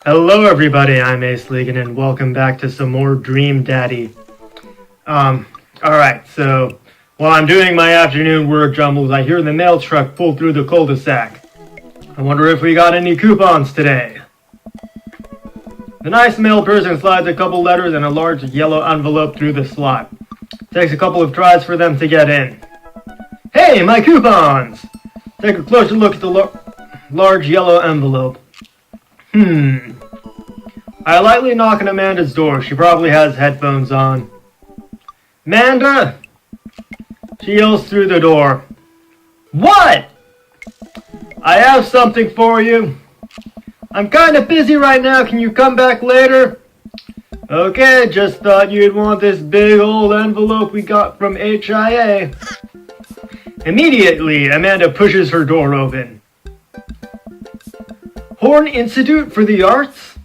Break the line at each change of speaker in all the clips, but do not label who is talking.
Hello everybody, I'm Acelegin and welcome back to some more Dream Daddy. Alright, so while I'm doing my afternoon work jumbles, I hear the mail truck pull through the cul-de-sac. I wonder if we got any coupons today. The nice mail person slides a couple letters and a large yellow envelope through the slot. Takes a couple of tries for them to get in. Hey, my coupons! Take a closer look at the large yellow envelope. I lightly knock on Amanda's door. She probably has headphones on. Amanda! She yells through the door. What? I have something for you. I'm kind of busy right now. Can you come back later? Okay, just thought you'd want this big old envelope we got from HIA. Immediately, Amanda pushes her door open. Horn Institute for the Arts?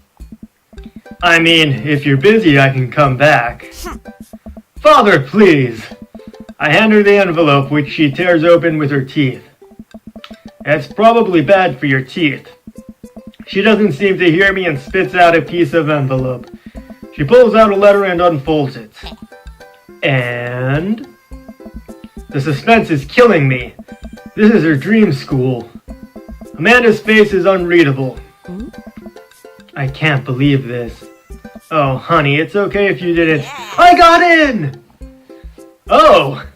I mean, if you're busy, I can come back. Father, please. I hand her the envelope, which she tears open with her teeth. It's probably bad for your teeth. She doesn't seem to hear me and spits out a piece of envelope. She pulls out a letter and unfolds it. And... the suspense is killing me. This is her dream school. Amanda's face is unreadable. I can't believe this. Oh, honey, it's okay if you didn't. I got in! Oh!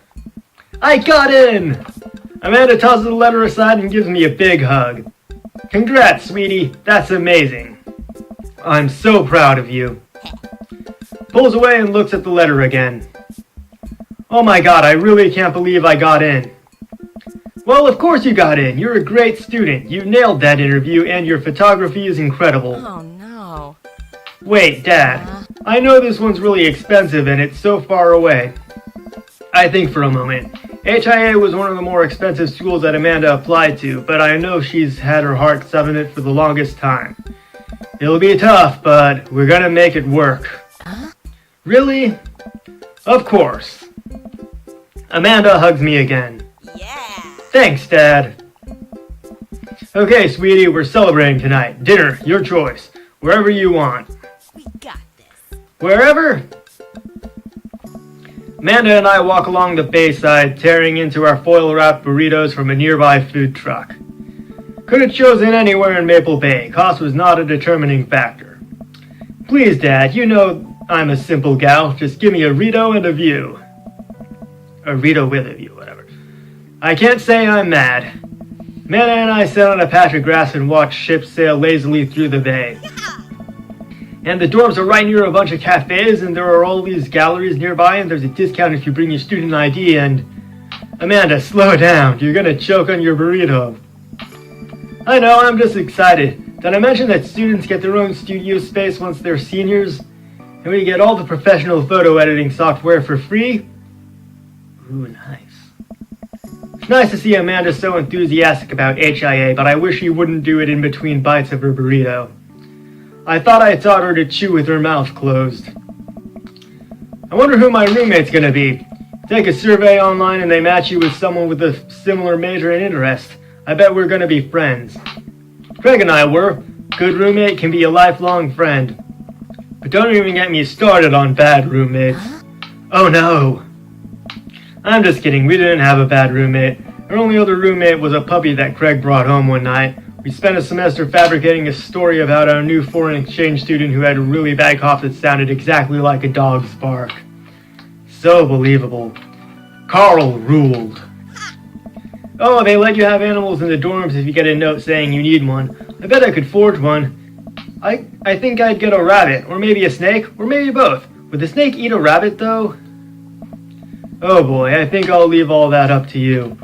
I got in! Amanda tosses the letter aside and gives me a big hug. Congrats, sweetie. That's amazing. I'm so proud of you. Pulls away and looks at the letter again. Oh my god, I really can't believe I got in. Well, of course you got in. You're a great student. You nailed that interview and your photography is incredible.
Oh no.
Wait, Dad. I know this one's really expensive and it's so far away. I think for a moment. HIA was one of the more expensive schools that Amanda applied to, but I know she's had her heart set on it for the longest time. It'll be tough, but we're gonna make it work. Really? Of course. Amanda hugs me again. Thanks, Dad. Okay, sweetie, we're celebrating tonight. Dinner, your choice. Wherever you want.
We got this.
Wherever? Amanda and I walk along the bayside, tearing into our foil-wrapped burritos from a nearby food truck. Could have chosen anywhere in Maple Bay. Cost was not a determining factor. Please, Dad, you know I'm a simple gal. Just give me a Rito and a view. A Rito with a view, whatever. I can't say I'm mad. Amanda and I sat on a patch of grass and watched ships sail lazily through the bay. And the dorms are right near a bunch of cafes, and there are all these galleries nearby, and there's a discount if you bring your student ID, and... Amanda, slow down. You're gonna choke on your burrito. I know, I'm just excited. Did I mention that students get their own studio space once they're seniors? And we get all the professional photo editing software for free? Ooh, nice. It's nice to see Amanda so enthusiastic about HIA, but I wish she wouldn't do it in between bites of her burrito. I thought I taught her to chew with her mouth closed. I wonder who my roommate's gonna be. Take a survey online and they match you with someone with a similar major and interest. I bet we're gonna be friends. Craig and I were. Good roommate can be a lifelong friend. But don't even get me started on bad roommates. Oh no. I'm just kidding, we didn't have a bad roommate. Our only other roommate was a puppy that Craig brought home one night. We spent a semester fabricating a story about our new foreign exchange student who had a really bad cough that sounded exactly like a dog's bark. So believable. Carl ruled. Oh, they let you have animals in the dorms if you get a note saying you need one. I bet I could forge one. I think I'd get a rabbit, or maybe a snake, or maybe both. Would the snake eat a rabbit, though? Oh boy, I think I'll leave all that up to you.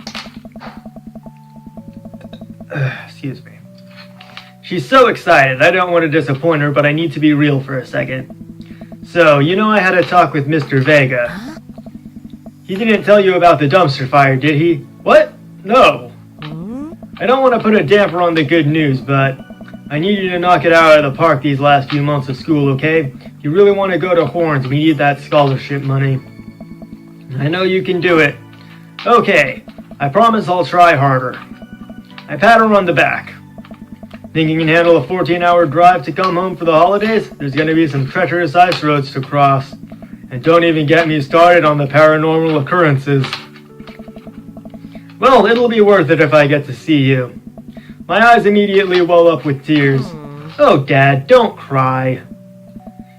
Excuse me. She's so excited, I don't want to disappoint her, but I need to be real for a second. So, you know I had a talk with Mr. Vega. He didn't tell you about the dumpster fire, did he? What? No. I don't want to put a damper on the good news, but I need you to knock it out of the park these last few months of school, okay? If you really want to go to Horns, we need that scholarship money. I know you can do it. Okay, I promise I'll try harder. I pat her on the back. Think you can handle a 14-hour drive to come home for the holidays? There's going to be some treacherous ice roads to cross. And don't even get me started on the paranormal occurrences. Well, it'll be worth it if I get to see you. My eyes immediately well up with tears. Oh, Dad, don't cry.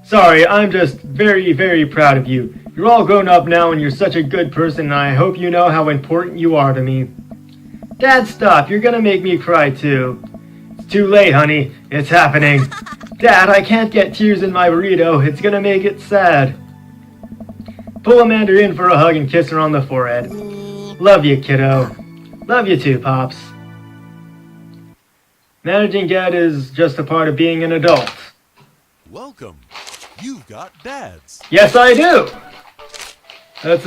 Sorry, I'm just very, very proud of you. You're all grown up now and you're such a good person and I hope you know how important you are to me. Dad, stop. You're gonna make me cry too. It's too late, honey. It's happening. Dad, I can't get tears in my burrito. It's gonna make it sad. Pull Amanda in for a hug and kiss her on the forehead. Love you, kiddo. Love you too, Pops. Managing debt is just a part of being an adult.
Welcome. You've got dads.
Yes, I do. That's,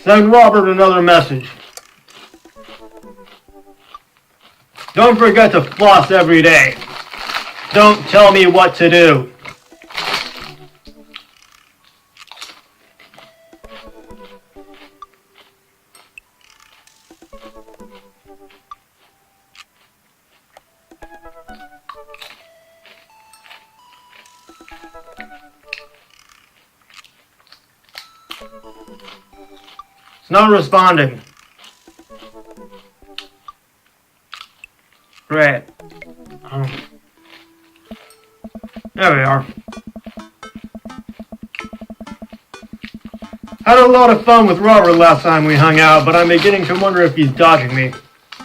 Send Robert another message. Don't forget to floss every day. Don't tell me what to do. It's not responding. Great. There we are. Had a lot of fun with Robert last time we hung out, but I'm beginning to wonder if he's dodging me.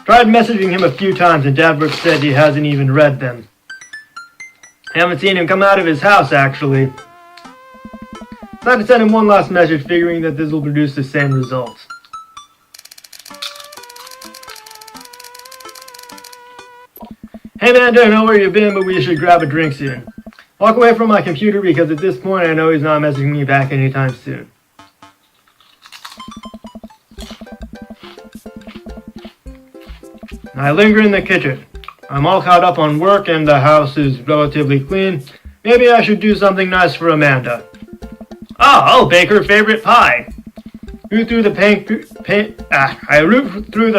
Tried messaging him a few times and Dadbrook said he hasn't even read them. Haven't seen him come out of his house, actually. So I had to send him one last message, figuring that this will produce the same results. Hey man, don't know where you've been, but we should grab a drink soon. Walk away from my computer because at this point I know he's not messaging me back anytime soon. I linger in the kitchen. I'm all caught up on work and the house is relatively clean. Maybe I should do something nice for Amanda. I'll bake her favorite pie. I root through the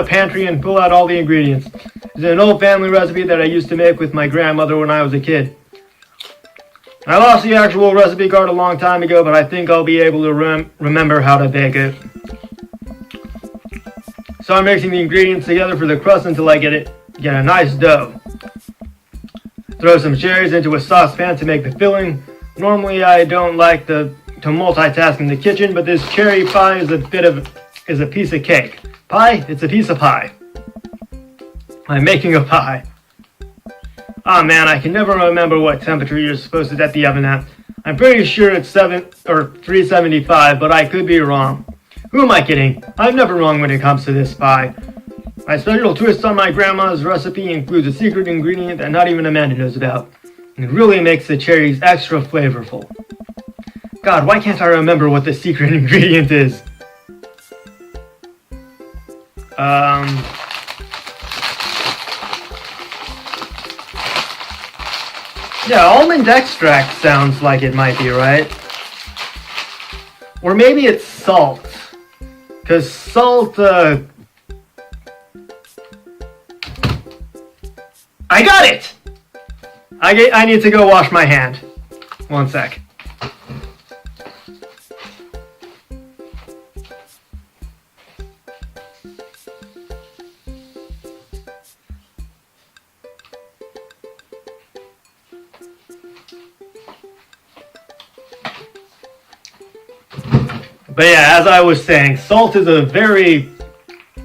pantry and pull out all the ingredients. It's an old family recipe that I used to make with my grandmother when I was a kid. I lost the actual recipe card a long time ago, but I think I'll be able to remember how to bake it. So I'm mixing the ingredients together for the crust until I get a nice dough. Throw some cherries into a saucepan to make the filling. Normally I don't like to multitask in the kitchen, but this cherry pie is a piece of cake. Pie? It's a piece of pie. I'm making a pie. Ah man, I can never remember what temperature you're supposed to set the oven at. I'm pretty sure it's 375, but I could be wrong. Who am I kidding? I'm never wrong when it comes to this pie. My special twist on my grandma's recipe includes a secret ingredient that not even Amanda knows about. It really makes the cherries extra flavorful. God, why can't I remember what the secret ingredient is? Yeah, almond extract sounds like it might be, right? Or maybe it's salt. Because salt, I got it! I need to go wash my hand. One sec. But yeah, as I was saying, salt is a very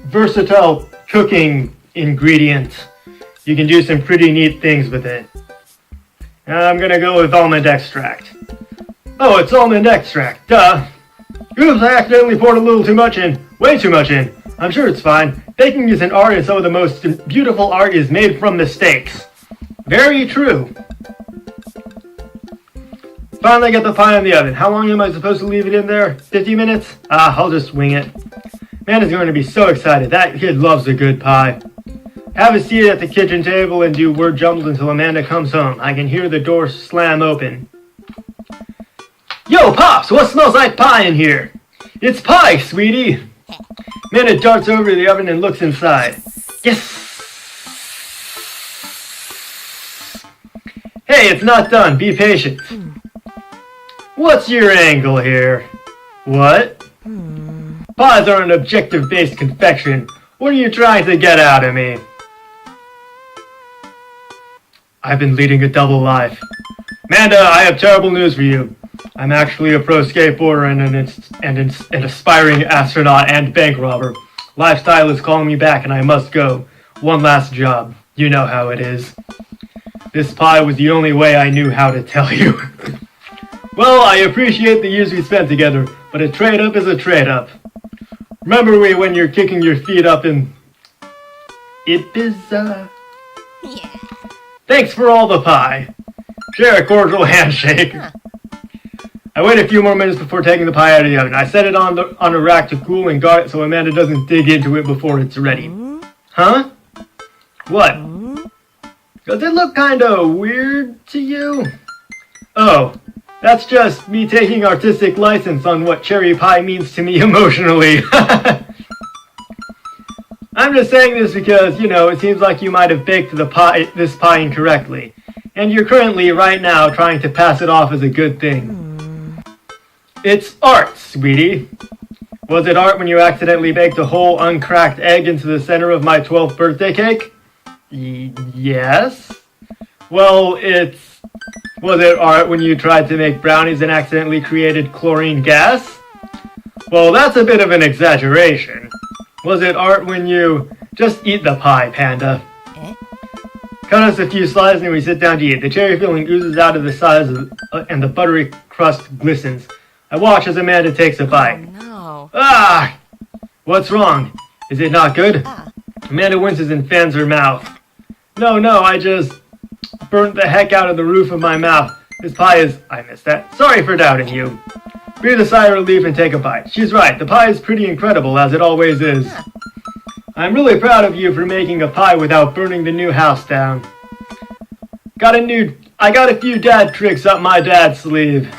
versatile cooking ingredient. You can do some pretty neat things with it. And I'm gonna go with almond extract. Oh, it's almond extract, duh. Oops, I accidentally poured a little too much in. Way too much in. I'm sure it's fine. Baking is an art and some of the most beautiful art is made from mistakes. Very true. Finally got the pie in the oven. How long am I supposed to leave it in there? 50 minutes? I'll just wing it. Man is going to be so excited. That kid loves a good pie. Have a seat at the kitchen table and do word jumble until Amanda comes home. I can hear the door slam open. Yo, Pops, what smells like pie in here? It's pie, sweetie. Amanda darts over to the oven and looks inside. Yes! Hey, it's not done. Be patient. What's your angle here? What? Pies are an objective-based confection. What are you trying to get out of me? I've been leading a double life. Amanda, I have terrible news for you. I'm actually a pro skateboarder and an aspiring astronaut and bank robber. Lifestyle is calling me back and I must go. One last job. You know how it is. This pie was the only way I knew how to tell you. Well, I appreciate the years we spent together, but a trade-up is a trade-up. Remember me when you're kicking your feet up in Ibiza?
Yeah.
Thanks for all the pie. Share a cordial handshake. I wait a few more minutes before taking the pie out of the oven. I set it on a rack to cool and guard it so Amanda doesn't dig into it before it's ready. Huh? What? Does it look kinda weird to you? Oh, that's just me taking artistic license on what cherry pie means to me emotionally. I'm just saying this because, you know, it seems like you might have baked this pie incorrectly. And you're currently, right now, trying to pass it off as a good thing. It's art, sweetie. Was it art when you accidentally baked a whole uncracked egg into the center of my 12th birthday cake? Yes. Well, was it art when you tried to make brownies and accidentally created chlorine gas? Well, that's a bit of an exaggeration. Was it art when you... Just eat the pie, Panda. Cut us a few slices and we sit down to eat. The cherry filling oozes out of the sides and the buttery crust glistens. I watch as Amanda takes a bite.
Oh, no.
Ah! What's wrong? Is it not good? Amanda winces and fans her mouth. No, I just burnt the heck out of the roof of my mouth. This pie is... I missed that. Sorry for doubting you. Breathe a sigh of relief and take a bite. She's right. The pie is pretty incredible, as it always is. I'm really proud of you for making a pie without burning the new house down. I got a few dad tricks up my dad's sleeve.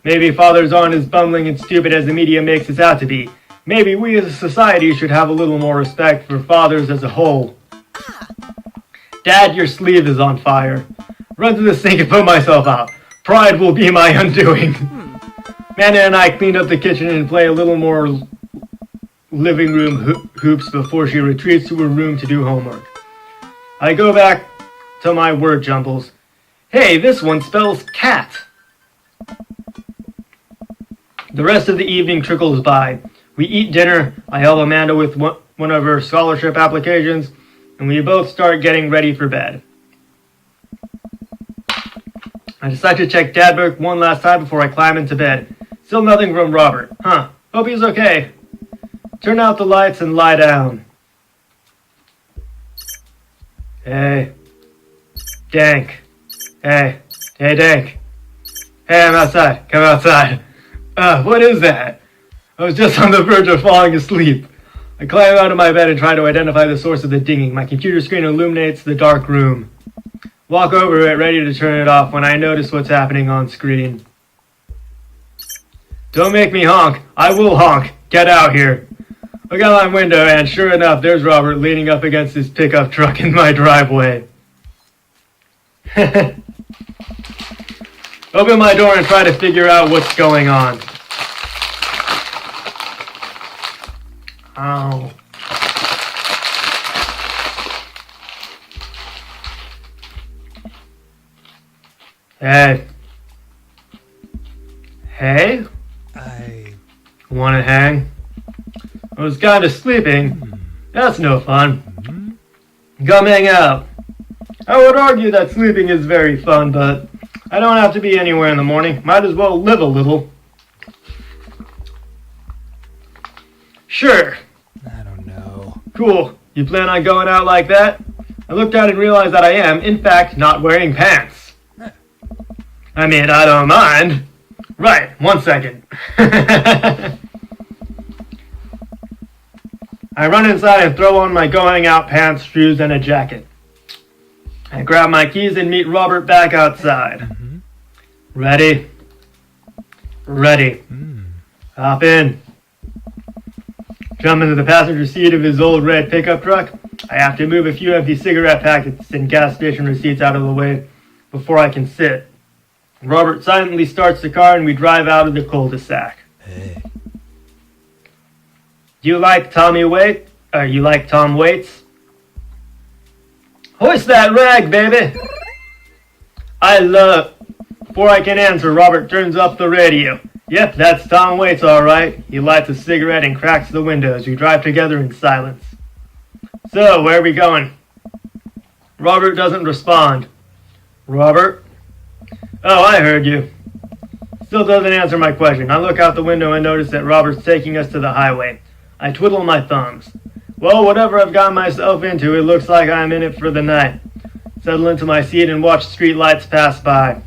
Maybe fathers aren't as bumbling and stupid as the media makes us out to be. Maybe we as a society should have a little more respect for fathers as a whole. Dad, your sleeve is on fire. Run to the sink and put myself out. Pride will be my undoing. Amanda and I clean up the kitchen and play a little more living room hoops before she retreats to her room to do homework. I go back to my word jumbles. Hey, this one spells cat. The rest of the evening trickles by. We eat dinner, I help Amanda with one of her scholarship applications, and we both start getting ready for bed. I decide to check Dadbook one last time before I climb into bed. Still nothing from Robert. Huh. Hope he's okay. Turn out the lights and lie down. Hey. Dank. Hey, Dank. Hey, I'm outside. Come outside. What is that? I was just on the verge of falling asleep. I climb out of my bed and try to identify the source of the dinging. My computer screen illuminates the dark room. Walk over it, ready to turn it off when I notice what's happening on screen. Don't make me honk. I will honk. Get out here. Look out my window, and sure enough, there's Robert leaning up against his pickup truck in my driveway. Open my door and try to figure out what's going on. Ow. Hey. Hey?
I...
Wanna hang? I was kinda sleeping. That's no fun. Come hang out. I would argue that sleeping is very fun, but I don't have to be anywhere in the morning. Might as well live a little. Sure.
I don't know.
Cool. You plan on going out like that? I looked out and realized that I am, in fact, not wearing pants. I mean, I don't mind. Right, 1 second. I run inside and throw on my going out pants, shoes, and a jacket. I grab my keys and meet Robert back outside. Ready? Ready. Hop in. jump into the passenger seat of his old red pickup truck. I have to move a few empty cigarette packets and gas station receipts out of the way before I can sit. Robert silently starts the car and we drive out of the cul-de-sac.
Hey.
You like Tom Waits? Hoist that rag, baby! Before I can answer, Robert turns up the radio. Yep, that's Tom Waits, all right. He lights a cigarette and cracks the windows. We drive together in silence. So, where are we going? Robert doesn't respond. Robert? Oh, I heard you. Still doesn't answer my question. I look out the window and notice that Robert's taking us to the highway. I twiddle my thumbs. Well, whatever I've got myself into, it looks like I'm in it for the night. Settle into my seat and watch street lights pass by.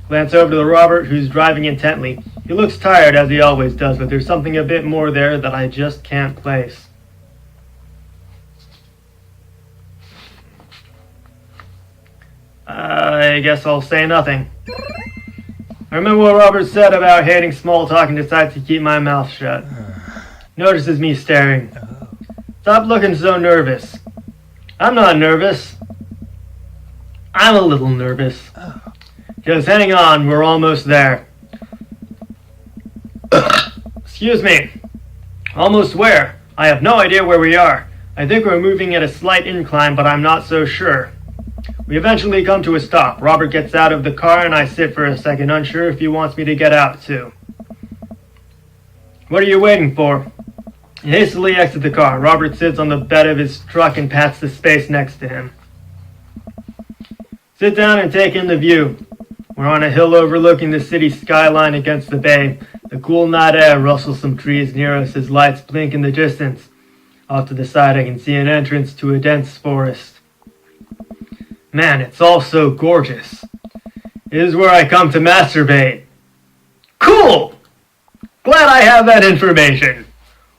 Glance over to the Robert, who's driving intently. He looks tired, as he always does, but there's something a bit more there that I just can't place. I guess I'll say nothing. I remember what Robert said about hating small talk and decides to keep my mouth shut. Notices me staring. Stop looking so nervous. I'm not nervous. I'm a little nervous. Just hang on, we're almost there. Excuse me. Almost where? I have no idea where we are. I think we're moving at a slight incline, but I'm not so sure. We eventually come to a stop. Robert gets out of the car and I sit for a second, unsure if he wants me to get out too. What are you waiting for? I hastily exit the car. Robert sits on the bed of his truck and pats the space next to him. Sit down and take in the view. We're on a hill overlooking the city skyline against the bay. The cool night air rustles some trees near us as lights blink in the distance. Off to the side I can see an entrance to a dense forest. Man, it's all so gorgeous. It is where I come to masturbate. Cool! Glad I have that information.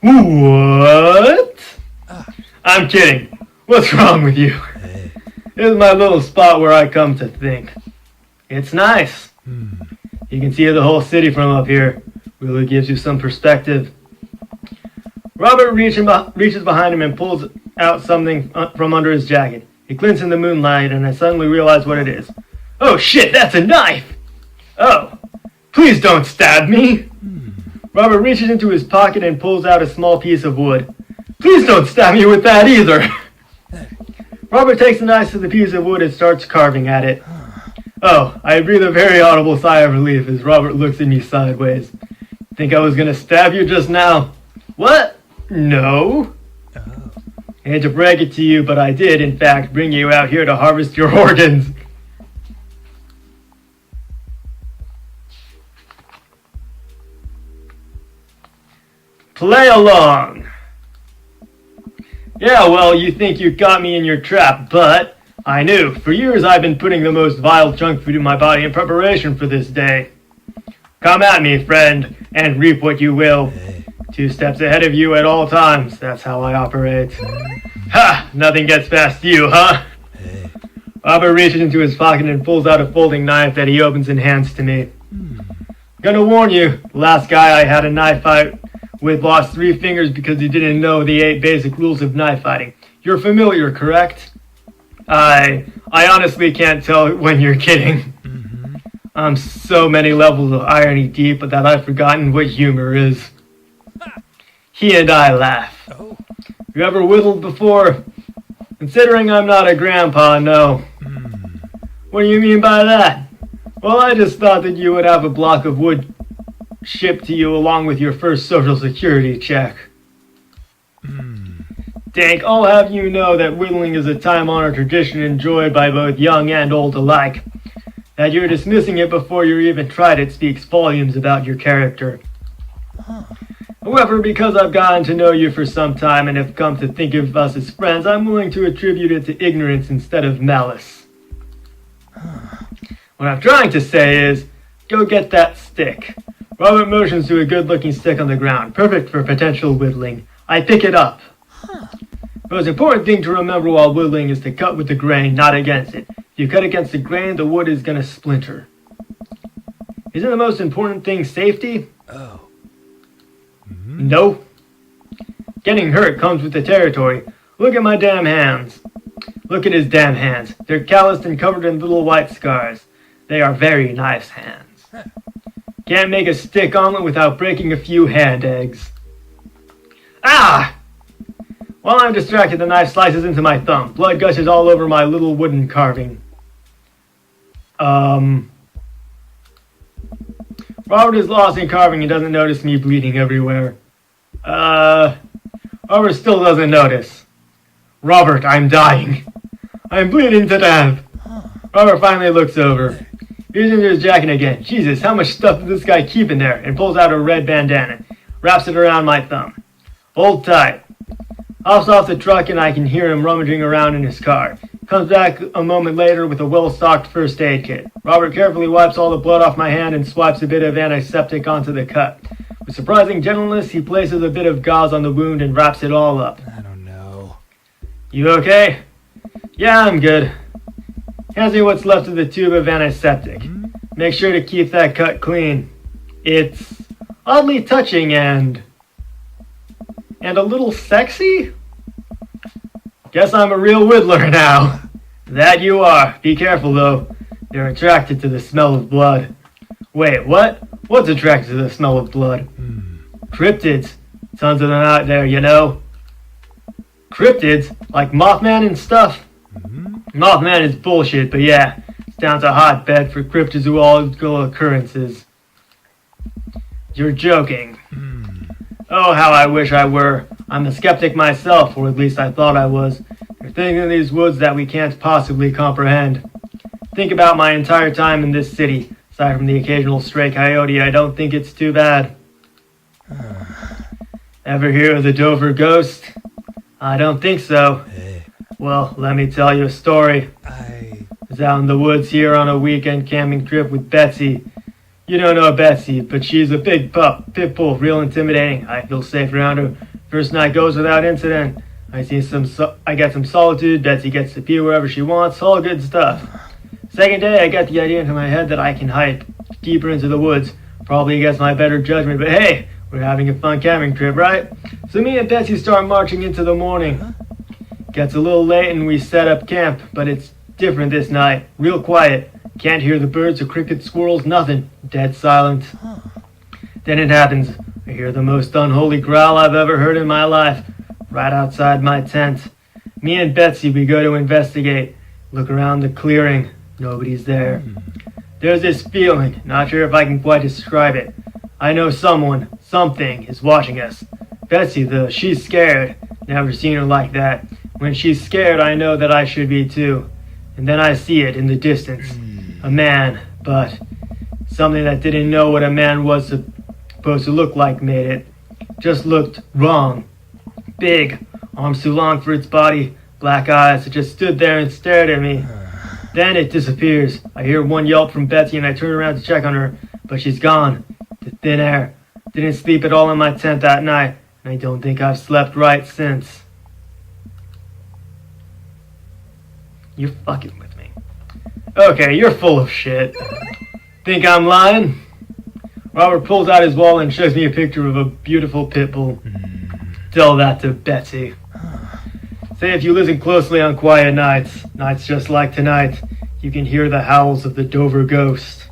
What? I'm kidding. What's wrong with you?
Hey.
This is my little spot where I come to think. It's nice. You can see the whole city from up here. Really gives you some perspective. Robert reaches behind him and pulls out something from under his jacket. It glints in the moonlight and I suddenly realize what it is. Oh shit, that's a knife! Oh, please don't stab me! Robert reaches into his pocket and pulls out a small piece of wood. Please don't stab me with that either! Robert takes a knife to the piece of wood and starts carving at it. Oh, I breathe a very audible sigh of relief as Robert looks at me sideways. Think I was gonna stab you just now? What? No. I hate to break it to you, but I did, in fact, bring you out here to harvest your organs. Play along. Yeah, well, you think you got me in your trap, but I knew. For years I've been putting the most vile junk food in my body in preparation for this day. Come at me, friend, and reap what you will. 2 steps ahead of you at all times. That's how I operate. Ha! Nothing gets past you, huh? Robert reaches into his pocket and pulls out a folding knife that he opens and hands to me. Gonna warn you, the last guy I had a knife fight with lost 3 fingers because he didn't know the 8 basic rules of knife fighting. You're familiar, correct? I honestly can't tell when you're kidding. I'm so many levels of irony deep that I've forgotten what humor is. He and I laugh. You ever whittled before? Considering I'm not a grandpa, no. What do you mean by that? Well, I just thought that you would have a block of wood shipped to you along with your first social security check. Dank, I'll have you know that whittling is a time-honored tradition enjoyed by both young and old alike. That you're dismissing it before you even tried it speaks volumes about your character. However, because I've gotten to know you for some time and have come to think of us as friends, I'm willing to attribute it to ignorance instead of malice. What I'm trying to say is, go get that stick. Robert motions to a good-looking stick on the ground, perfect for potential whittling. I pick it up. The most important thing to remember while whittling is to cut with the grain, not against it. If you cut against the grain, the wood is going to splinter. Isn't the most important thing safety? No. Getting hurt comes with the territory. Look at my damn hands. Look at his damn hands. They're calloused and covered in little white scars. They are very nice hands. Can't make a stick omelet without breaking a few hand eggs. Ah! While I'm distracted, the knife slices into my thumb. Blood gushes all over my little wooden carving. Robert is lost in carving and doesn't notice me bleeding everywhere. Robert still doesn't notice. Robert, I'm dying. I'm bleeding to death. Robert finally looks over. Reaches into his jacket again. Jesus, how much stuff did this guy keep in there? And pulls out a red bandana. Wraps it around my thumb. Hold tight. Hops off the truck and I can hear him rummaging around in his car. Comes back a moment later with a well-stocked first aid kit. Robert carefully wipes all the blood off my hand and swipes a bit of antiseptic onto the cut. With surprising gentleness, he places a bit of gauze on the wound and wraps it all up.
I don't know.
You okay? Yeah, I'm good. Hands me what's left of the tube of antiseptic. Make sure to keep that cut clean. It's oddly touching and a little sexy? Guess I'm a real whittler now. That you are. Be careful though. They're attracted to the smell of blood. Wait, what? What's attracted to the smell of blood? Cryptids. Tons of them out there, you know. Cryptids? Like Mothman and stuff? Mothman is bullshit, but yeah, it's down to hotbed for cryptozoological occurrences. You're joking. Oh, how I wish I were. I'm a skeptic myself, or at least I thought I was. There are things in these woods that we can't possibly comprehend. Think about my entire time in this city. Aside from the occasional stray coyote, I don't think it's too bad. Ever hear of the Dover Ghost? I don't think so. Well, let me tell you a story. I was out in the woods here on a weekend camping trip with Betsy. You don't know Betsy, but she's a big pup, pit bull, real intimidating. I feel safe around her. First night goes without incident. I get some solitude. Betsy gets to pee wherever she wants. All good stuff. Second day, I get the idea into my head that I can hike deeper into the woods. Probably against my better judgment, but hey, we're having a fun camping trip, right? So me and Betsy start marching into the morning. Gets a little late and we set up camp, but it's different this night. Real quiet. Can't hear the birds or crickets, squirrels, nothing. Dead silent. Then it happens. I hear the most unholy growl I've ever heard in my life. Right outside my tent. Me and Betsy, we go to investigate. Look around the clearing. Nobody's there. There's this feeling. Not sure if I can quite describe it. I know someone, something, is watching us. Betsy, though, she's scared. Never seen her like that. When she's scared, I know that I should be too. And then I see it in the distance. A man, but something that didn't know what a man was supposed to look like made it. Just looked wrong. Big, arms too long for its body, black eyes. It just stood there and stared at me. Then it disappears. I hear one yelp from Betsy and I turn around to check on her, but she's gone. To thin air. Didn't sleep at all in my tent that night, and I don't think I've slept right since. You're fucking with me. Okay, you're full of shit. Think I'm lying? Robert pulls out his wallet and shows me a picture of a beautiful pit bull. Tell that to Betsy. Say if you listen closely on quiet nights just like tonight, you can hear the howls of the Dover Ghost.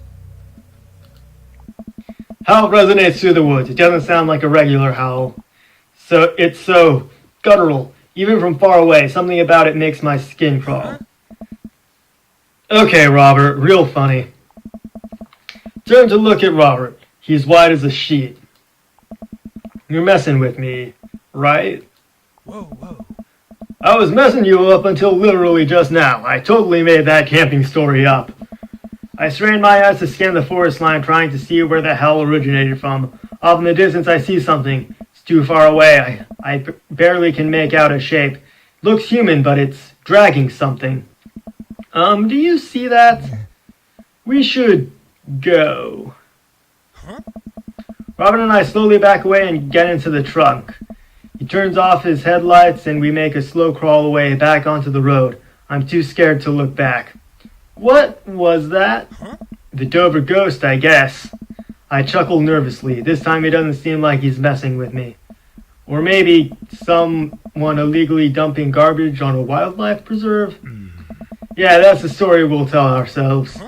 Howl resonates through the woods. It doesn't sound like a regular howl. So it's so guttural, even from far away. Something about it makes my skin crawl. Okay, Robert, real funny. Turn to look at Robert. He's white as a sheet. You're messing with me, right?
Whoa.
I was messing you up until literally just now. I totally made that camping story up. I strained my eyes to scan the forest line, trying to see where the hell originated from. Off in the distance, I see something. It's too far away. I barely can make out a shape. Looks human, but it's dragging something. Do you see that? We should go. Robin and I slowly back away and get into the truck. He turns off his headlights and we make a slow crawl away back onto the road. I'm too scared to look back. What was that? The Dover Ghost, I guess. I chuckle nervously. This time he doesn't seem like he's messing with me. Or maybe someone illegally dumping garbage on a wildlife preserve? Yeah, that's the story we'll tell ourselves.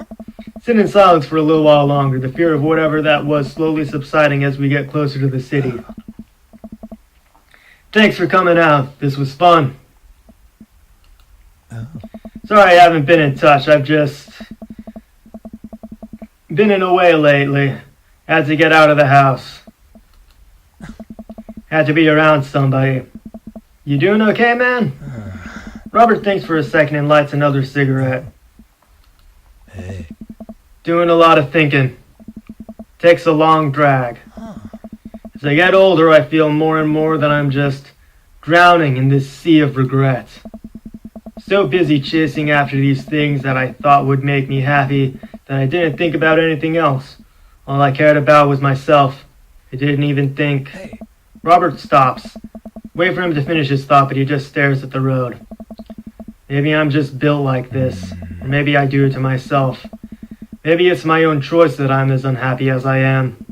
Sit in silence for a little while longer, the fear of whatever that was slowly subsiding as we get closer to the city. Thanks for coming out. This was fun. Sorry I haven't been in touch. I've just been in a way lately. Had to get out of the house. Had to be around somebody. You doing okay, man? Robert thinks for a second and lights another cigarette.
Hey.
Doing a lot of thinking. Takes a long drag. As I get older, I feel more and more that I'm just drowning in this sea of regret. So busy chasing after these things that I thought would make me happy that I didn't think about anything else. All I cared about was myself. I didn't even think.
Hey.
Robert stops. Wait for him to finish his thought, but he just stares at the road. Maybe I'm just built like this, or maybe I do it to myself. Maybe it's my own choice that I'm as unhappy as I am.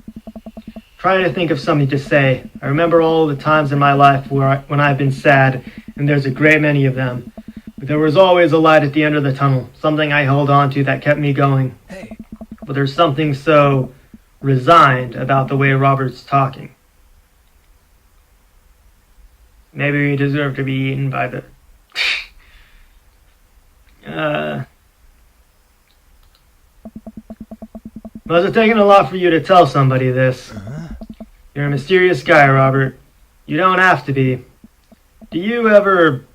Trying to think of something to say. I remember all the times in my life when I've been sad, and there's a great many of them. But there was always a light at the end of the tunnel, something I held on to that kept me going.
Hey.
But there's something so resigned about the way Robert's talking. Maybe we deserve to be eaten by the... Must have taken a lot for you to tell somebody this. You're a mysterious guy, Robert. You don't have to be. Do you ever...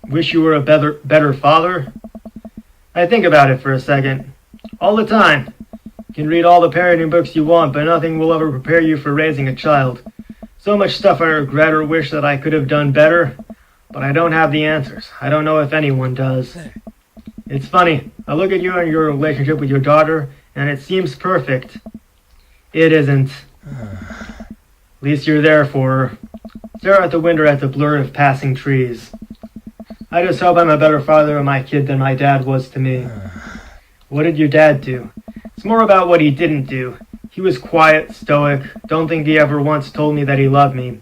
wish you were a better father? I think about it for a second. All the time. You can read all the parenting books you want, but nothing will ever prepare you for raising a child. So much stuff I regret or wish that I could have done better, but I don't have the answers. I don't know if anyone does. It's funny. I look at you and your relationship with your daughter, and it seems perfect. It isn't. At least you're there for her. Stare out the window at the blur of passing trees. I just hope I'm a better father to my kid than my dad was to me. What did your dad do? It's more about what he didn't do. He was quiet, stoic. Don't think he ever once told me that he loved me.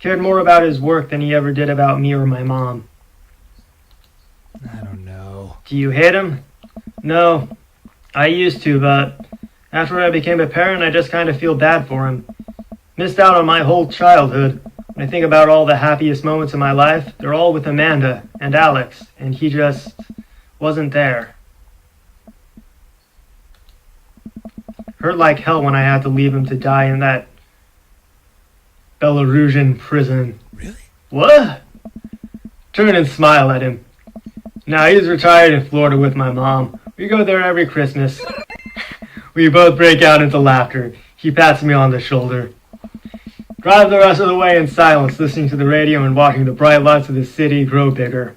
Cared more about his work than he ever did about me or my mom.
I don't know.
Do you hate him? No. I used to, but after I became a parent, I just kind of feel bad for him. Missed out on my whole childhood. When I think about all the happiest moments in my life, they're all with Amanda and Alex, and he just wasn't there. Hurt like hell when I had to leave him to die in that Belarusian prison.
Really?
What? Turn and smile at him. Now he's retired in Florida with my mom. We go there every Christmas. We both break out into laughter. He pats me on the shoulder. Drive the rest of the way in silence, listening to the radio and watching the bright lights of the city grow bigger.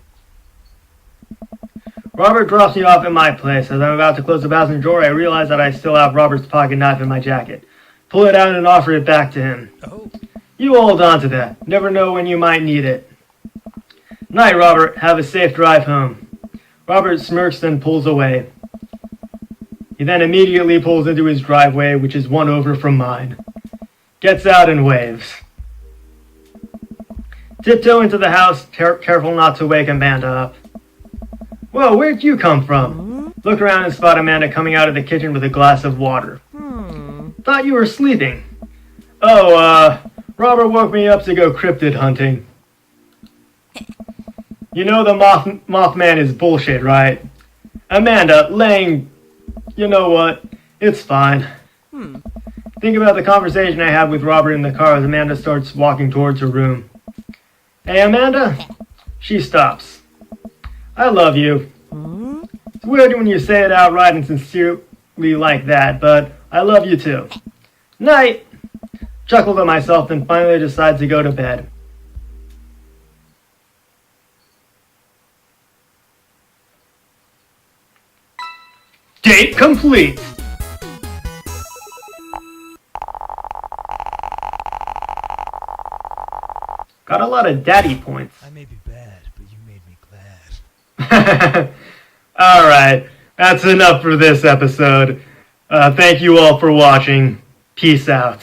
Robert drops me off at my place. As I'm about to close the passenger door, I realize that I still have Robert's pocket knife in my jacket. Pull it out and offer it back to him.
Oh.
You hold on to that. Never know when you might need it. Night, Robert. Have a safe drive home. Robert smirks, then pulls away. He then immediately pulls into his driveway, which is one over from mine. Gets out and waves. Tiptoe into the house, careful not to wake Amanda up. Whoa, where'd you come from? Look around and spot Amanda coming out of the kitchen with a glass of water. Thought you were sleeping. Oh, Robert woke me up to go cryptid hunting. You know the Mothman is bullshit, right? Amanda, laying... You know what? It's fine. Think about the conversation I had with Robert in the car as Amanda starts walking towards her room. Hey, Amanda? She stops. I love you. It's weird when you say it outright and sincerely like that, but I love you too. Night! Chuckle to myself, then finally decide to go to bed. Date complete! Got a lot of daddy points.
I may be bad, but you made me glad.
Alright, that's enough for this episode. Thank you all for watching. Peace out.